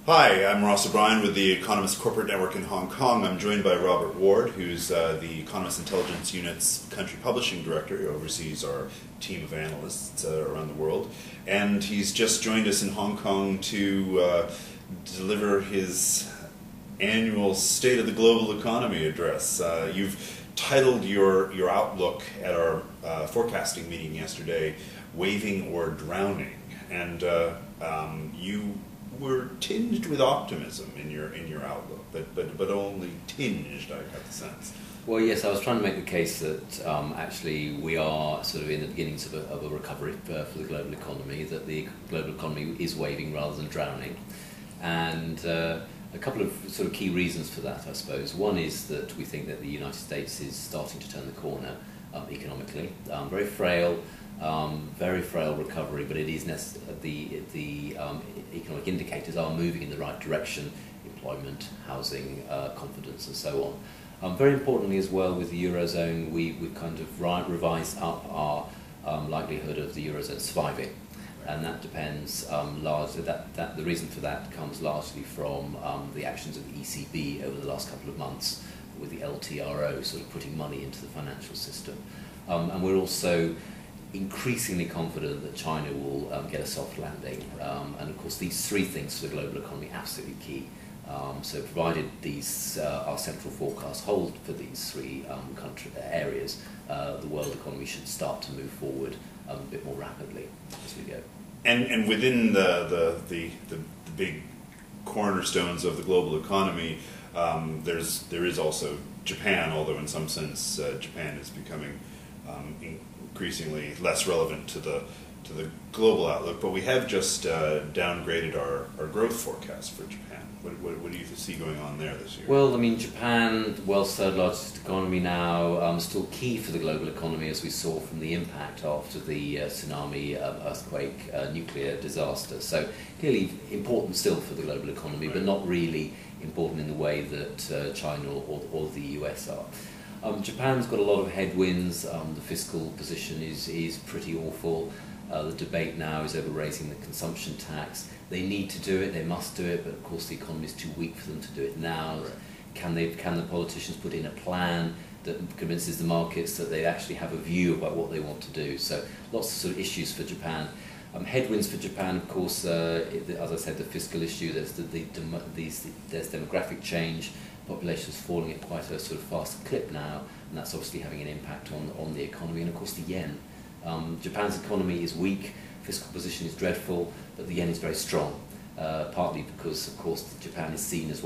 Hi, I'm Ross O'Brien with the Economist Corporate Network in Hong Kong. I'm joined by Robert Ward, who's the Economist Intelligence Unit's country publishing director. He oversees our team of analysts around the world. And he's just joined us in Hong Kong to deliver his annual State of the Global Economy address. You've titled your outlook at our forecasting meeting yesterday, "Waving or Drowning," and you were tinged with optimism in your outlook, but only tinged, I got the sense. Well, yes, I was trying to make the case that actually we are sort of in the beginnings of a recovery for the global economy, that the global economy is waving rather than drowning. And a couple of sort of key reasons for that, I suppose. One is that we think that the United States is starting to turn the corner economically. Very frail recovery, but it is the economic indicators are moving in the right direction: employment, housing, confidence, and so on. Very importantly as well, with the Eurozone, we've kind of revised up our likelihood of the Eurozone surviving. And that depends largely, the reason for that comes largely from the actions of the ECB over the last couple of months, with the LTRO sort of putting money into the financial system. And we're also increasingly confident that China will get a soft landing. And of course these three things for the global economy are absolutely key. So provided these our central forecasts hold for these three areas, the world economy should start to move forward a bit more rapidly as we go. And within the big cornerstones of the global economy, there is also Japan, although in some sense Japan is becoming increasingly less relevant to the global outlook. But we have just downgraded our growth forecast for Japan. What do you see going on there this year? Well, I mean, Japan, the world's third largest economy now, still key for the global economy, as we saw from the impact after the tsunami, earthquake, nuclear disaster. So clearly important still for the global economy, right, but not really important in the way that China or the US are. Japan's got a lot of headwinds. The fiscal position is pretty awful. The debate now is over raising the consumption tax. They need to do it, they must do it, but of course the economy is too weak for them to do it now. Right. Can the politicians put in a plan that convinces the markets that they actually have a view about what they want to do? So lots of sort of issues for Japan. Headwinds for Japan, of course, as I said, the fiscal issue, there's there's demographic change. Population is falling at quite a sort of fast clip now, and that's obviously having an impact on the economy, and of course the yen. Japan's economy is weak, fiscal position is dreadful, but the yen is very strong, partly because, of course, Japan is seen as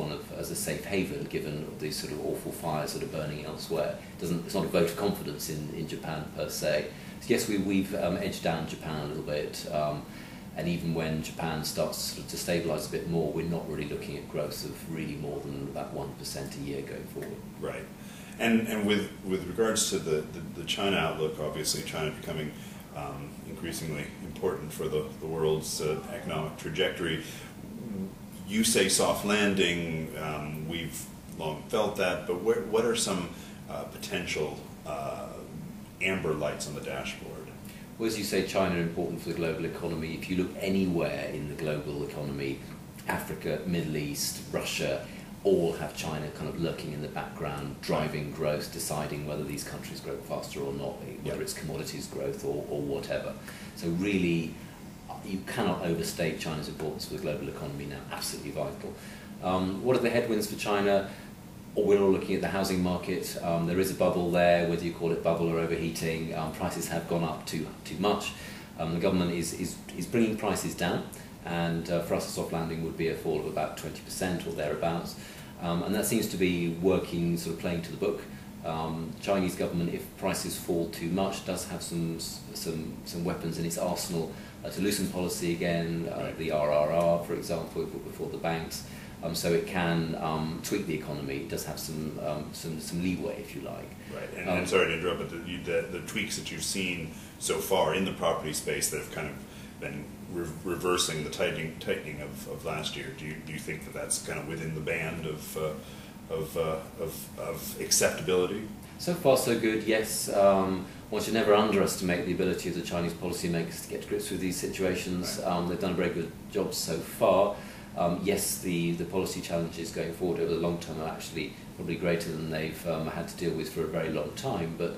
a safe haven given these sort of awful fires that are burning elsewhere. It's not a vote of confidence in Japan per se. So yes, we've edged down Japan a little bit, and even when Japan starts to stabilise a bit more, we're not really looking at growth of really more than about 1% a year going forward. Right. And with regards to the China outlook, obviously China becoming increasingly important for the world's economic trajectory. You say soft landing, we've long felt that, but what are some potential amber lights on the dashboard? Well, as you say, China is important for the global economy. If you look anywhere in the global economy, Africa, Middle East, Russia, all have China kind of lurking in the background, driving growth, deciding whether these countries grow faster or not, whether it's commodities growth or whatever. So really, you cannot overstate China's importance for the global economy now, absolutely vital. What are the headwinds for China? We're all looking at the housing market. There is a bubble there, whether you call it bubble or overheating. Prices have gone up too much. The government is bringing prices down, and for us a soft landing would be a fall of about 20% or thereabouts. And that seems to be working, sort of playing to the book. Chinese government, if prices fall too much, does have some weapons in its arsenal to loosen policy again, the RRR, for example, we put before the banks. So it can tweak the economy. It does have some leeway, if you like. Right. And I'm sorry to interrupt, but the tweaks that you've seen so far in the property space that have kind of been reversing the tightening of last year, do you think that that's kind of within the band of acceptability? So far, so good. Yes. One should never underestimate the ability of the Chinese policymakers to get to grips with these situations. Right. They've done a very good job so far. Yes, the policy challenges going forward over the long term are actually probably greater than they've had to deal with for a very long time, but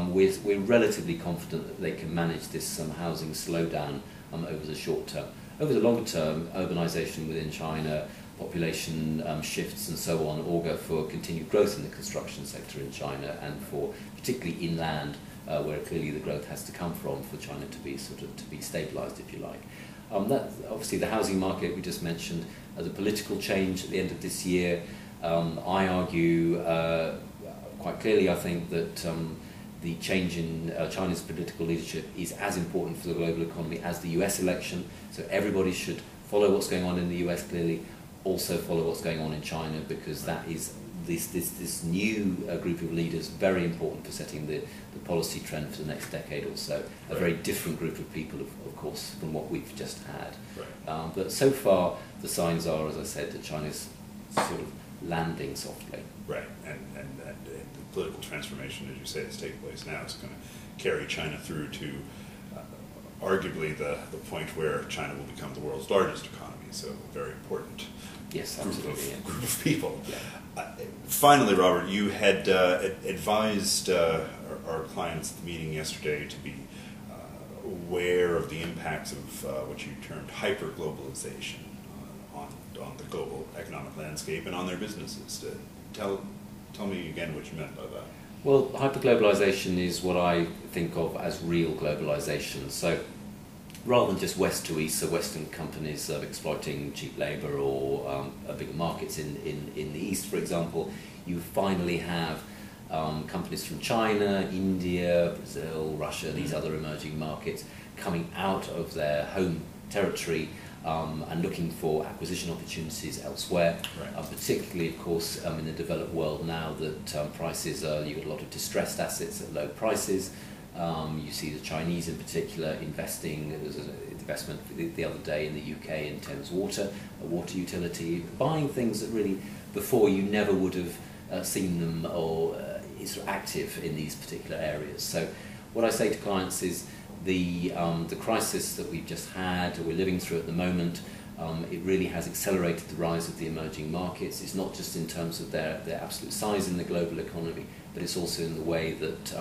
we're relatively confident that they can manage this housing slowdown over the short term. Over the longer term, urbanisation within China, population shifts and so on augur for continued growth in the construction sector in China, and for particularly inland, where clearly the growth has to come from for China to be stabilised, if you like. That obviously the housing market we just mentioned, the political change at the end of this year. I argue quite clearly, I think that the change in China's political leadership is as important for the global economy as the US election. So everybody should follow what's going on in the US clearly, also follow what's going on in China, because that is this new group of leaders very important for setting the policy trend for the next decade or so. A very different group of people, of course, from what we've just had. Right. But so far, the signs are, as I said, that China's sort of landing softly. Right, and the political transformation, as you say, that's taking place now is going to carry China through to arguably the point where China will become the world's largest economy, so a very important group of people. Yeah. Finally, Robert, you had advised our clients at the meeting yesterday to be aware of the impacts of what you termed hyper-globalization on the global economic landscape and on their businesses. Tell me again what you meant by that. Well, hyperglobalization is what I think of as real globalization. So rather than just west to east, so Western companies exploiting cheap labor or bigger markets in the east, for example, you finally have companies from China, India, Brazil, Russia, these other emerging markets coming out of their home territory and looking for acquisition opportunities elsewhere, particularly, of course, in the developed world now that prices you get a lot of distressed assets at low prices. You see the Chinese in particular investing. There was an investment the other day in the UK in Thames Water, a water utility, buying things that really before you never would have seen them or is active in these particular areas. So what I say to clients is the crisis that we've just had, or we're living through at the moment, it really has accelerated the rise of the emerging markets. It's not just in terms of their absolute size in the global economy, but it's also in the way that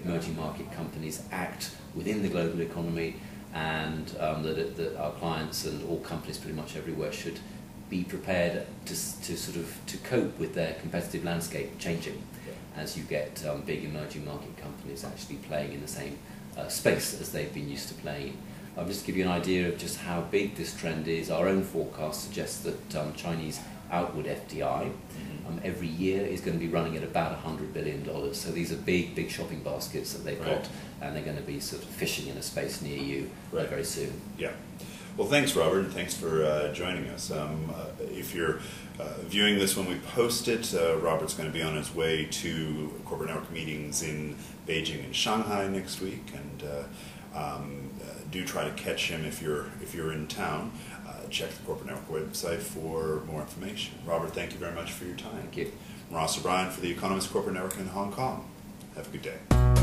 emerging market companies act within the global economy, and that our clients and all companies pretty much everywhere should be prepared to cope with their competitive landscape changing as you get big emerging market companies actually playing in the same space as they've been used to playing. Just to give you an idea of just how big this trend is, our own forecast suggests that Chinese outward FDI every year is going to be running at about $100 billion. So these are big shopping baskets that they've got, and they're going to be sort of fishing in a space near you very soon. Yeah. Well, thanks, Robert, and thanks for joining us. If you're viewing this when we post it, Robert's going to be on his way to corporate network meetings in Beijing and Shanghai next week, and do try to catch him if you're in town. Check the Corporate Network website for more information. Robert, thank you very much for your time. Thank you. I'm Ross O'Brien for the Economist Corporate Network in Hong Kong. Have a good day.